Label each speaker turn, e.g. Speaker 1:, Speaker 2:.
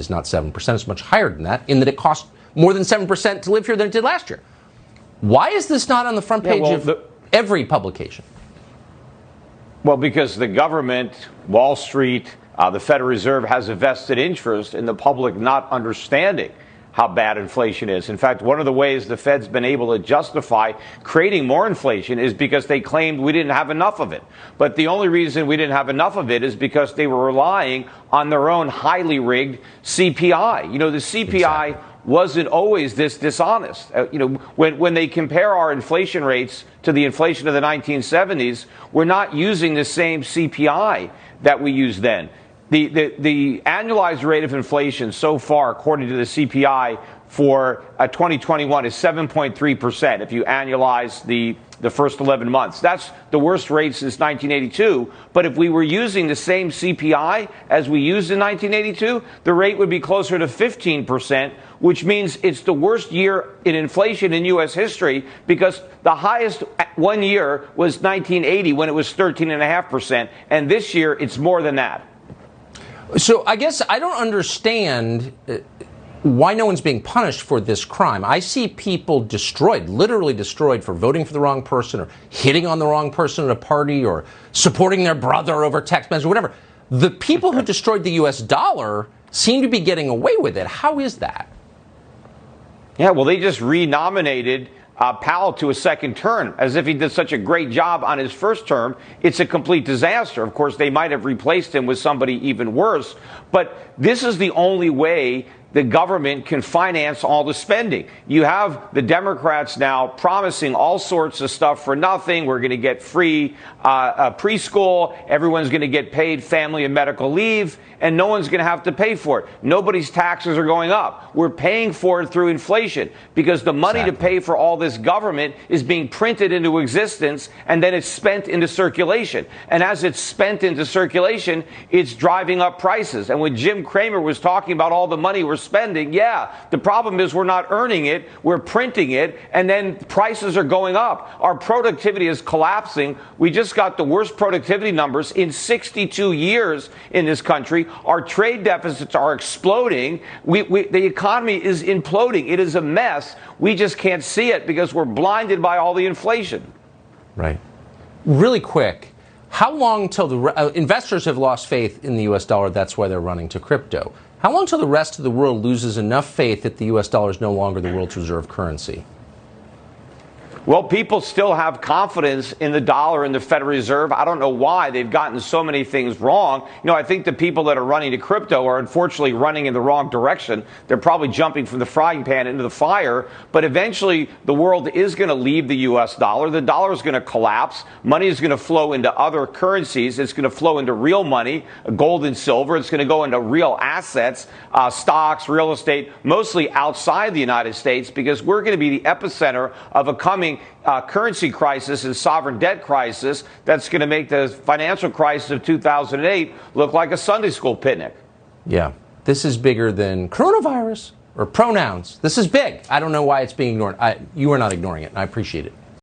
Speaker 1: is not 7%. It's much higher than that, in that it costs more than 7% to live here than it did last year. Why is this not on the front page of every publication?
Speaker 2: Well, because the government, Wall Street, the Federal Reserve has a vested interest in the public not understanding how bad inflation is. In fact, one of the ways the Fed's been able to justify creating more inflation is because they claimed we didn't have enough of it. But the only reason we didn't have enough of it is because they were relying on their own highly rigged CPI. You know, the CPI wasn't always this dishonest. When they compare our inflation rates to the inflation of the 1970s, we're not using the same CPI that we used then. The annualized rate of inflation so far, according to the CPI for 2021, is 7.3%. If you annualize the first 11 months, that's the worst rate since 1982. But if we were using the same CPI as we used in 1982, the rate would be closer to 15%, which means it's the worst year in inflation in U.S. history, because the highest one year was 1980 when it was 13.5%, and this year it's more than that.
Speaker 1: So I guess I don't understand why no one's being punished for this crime. I see people destroyed, literally destroyed, for voting for the wrong person or hitting on the wrong person at a party or supporting their brother over text message or whatever. The people who destroyed the U.S. dollar seem to be getting away with it. How is that?
Speaker 2: Yeah, well, they just renominated Powell to a second term, as if he did such a great job on his first term. It's a complete disaster. Of course, they might have replaced him with somebody even worse, but this is the only way the government can finance all the spending. You have the Democrats now promising all sorts of stuff for nothing. We're going to get free preschool. Everyone's going to get paid family and medical leave, and no one's going to have to pay for it. Nobody's taxes are going up. We're paying for it through inflation, because the money to pay for all this government is being printed into existence, and then it's spent into circulation. And as it's spent into circulation, it's driving up prices. And when Jim Cramer was talking about all the money we're spending, yeah, the problem is we're not earning it, we're printing it, and then prices are going up. Our productivity is collapsing. We just got the worst productivity numbers in 62 years in this country. Our trade deficits are exploding. The economy is imploding. It is a mess. We just can't see it because we're blinded by all the inflation.
Speaker 1: Right. Really quick, how long till the investors have lost faith in the U.S. dollar? That's why they're running to crypto. How long till the rest of the world loses enough faith that the U.S. dollar is no longer the world's reserve currency?
Speaker 2: Well, people still have confidence in the dollar and the Federal Reserve. I don't know why they've gotten so many things wrong. I think the people that are running to crypto are unfortunately running in the wrong direction. They're probably jumping from the frying pan into the fire. But eventually, the world is going to leave the U.S. dollar. The dollar is going to collapse. Money is going to flow into other currencies. It's going to flow into real money, gold and silver. It's going to go into real assets, stocks, real estate, mostly outside the United States, because we're going to be the epicenter of a coming currency crisis and sovereign debt crisis that's going to make the financial crisis of 2008 look like a Sunday school picnic.
Speaker 1: Yeah, this is bigger than coronavirus or pronouns. This is big. I don't know why it's being ignored. You are not ignoring it, and I appreciate it.